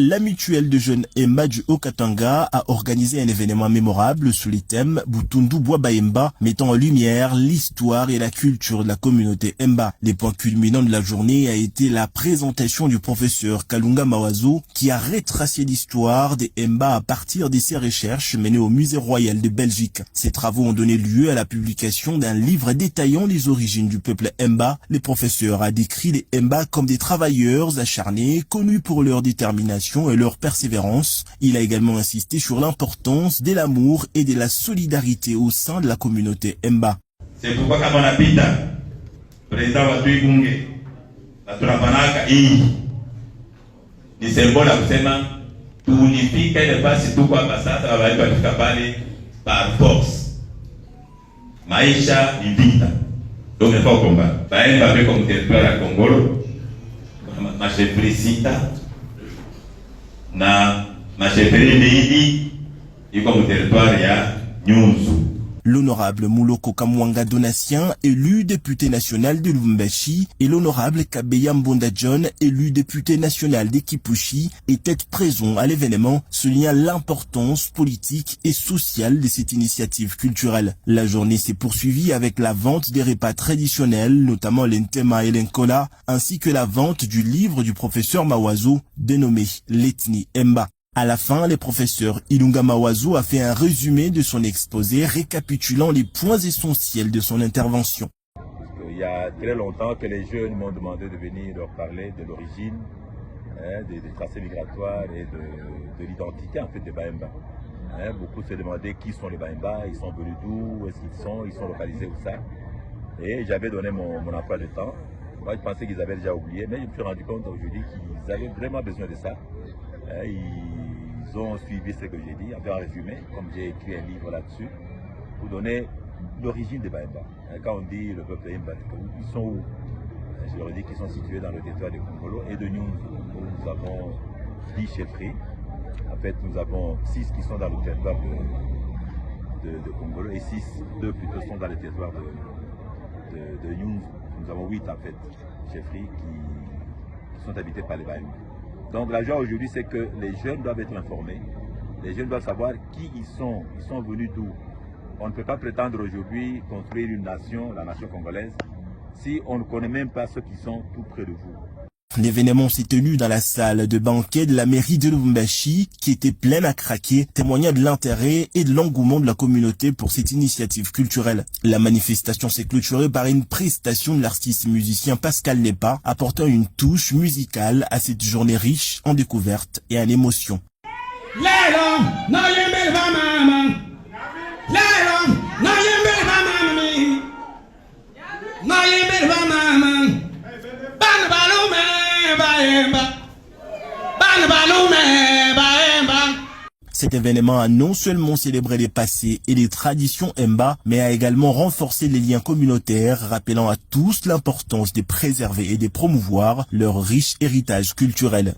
La mutuelle de jeunes Emba du Haut-Katanga a organisé un événement mémorable sous les thèmes Butundu Bwaba Emba, mettant en lumière l'histoire et la culture de la communauté Emba. Les points culminants de la journée a été la présentation du professeur Kalunga Mawazo qui a retracé l'histoire des Emba à partir de ses recherches menées au Musée Royal de Belgique. Ces travaux ont donné lieu à la publication d'un livre détaillant les origines du peuple Emba. Le professeur a décrit les Emba comme des travailleurs acharnés, connus pour leur détermination et leur persévérance. Il a également insisté sur l'importance de l'amour et de la solidarité au sein de la communauté Emba. C'est pourquoi quand on habite, le président wa tuigunge, na tunapanaka hii ni symbole ya kusema tuunifike ile basi tuko hapa sasa, watu wafika pale par force. Maisha ni vita, donc il faut combattre. Baemba beko mu territoire ya Kongolo, ma chefrisita na macheferi hii iko mu territoire ya Nyunzu. L'honorable Muloko Kamwanga Donatien, élu député national de Lubumbashi, et l'honorable Kabeya Mbonda John, élu député national de Kipushi, étaient présents à l'événement, soulignant l'importance politique et sociale de cette initiative culturelle. La journée s'est poursuivie avec la vente des repas traditionnels, notamment l'Entema et l'Enkola, ainsi que la vente du livre du professeur Mawazo, dénommé l'ethnie Emba. À la fin, le professeur Ilunga Mawazo a fait un résumé de son exposé récapitulant les points essentiels de son intervention. Il y a très longtemps que les jeunes m'ont demandé de venir leur parler de l'origine, des tracés migratoires et de l'identité en fait des Baemba. Beaucoup se demandaient qui sont les Baemba, ils sont venus d'où, où est-ce qu'ils sont localisés où ça. Et j'avais donné mon emploi de temps. Moi je pensais qu'ils avaient déjà oublié, mais je me suis rendu compte aujourd'hui qu'ils avaient vraiment besoin de ça. Ils ont suivi ce que j'ai dit, en résumé, comme j'ai écrit un livre là-dessus, pour donner l'origine des Baemba. Quand on dit le peuple Emba, ils sont où? Je leur ai dit qu'ils sont situés dans le territoire de Kongolo et de Nyunzu, où nous avons 10 chefferies. En fait, nous avons 6 qui sont dans le territoire de Kongolo et 2 plutôt sont dans le territoire de Nyunzu. Nous avons 8 en fait chefferies qui sont habitées par les Baemba. Donc la joie aujourd'hui, c'est que les jeunes doivent être informés. Les jeunes doivent savoir qui ils sont venus d'où. On ne peut pas prétendre aujourd'hui construire une nation, la nation congolaise, si on ne connaît même pas ceux qui sont tout près de vous. L'événement s'est tenu dans la salle de banquet de la mairie de Lubumbashi, qui était pleine à craquer, témoignant de l'intérêt et de l'engouement de la communauté pour cette initiative culturelle. La manifestation s'est clôturée par une prestation de l'artiste musicien Pascal Nepa, apportant une touche musicale à cette journée riche en découvertes et en émotions. Cet événement a non seulement célébré les passés et les traditions Emba, mais a également renforcé les liens communautaires, rappelant à tous l'importance de préserver et de promouvoir leur riche héritage culturel.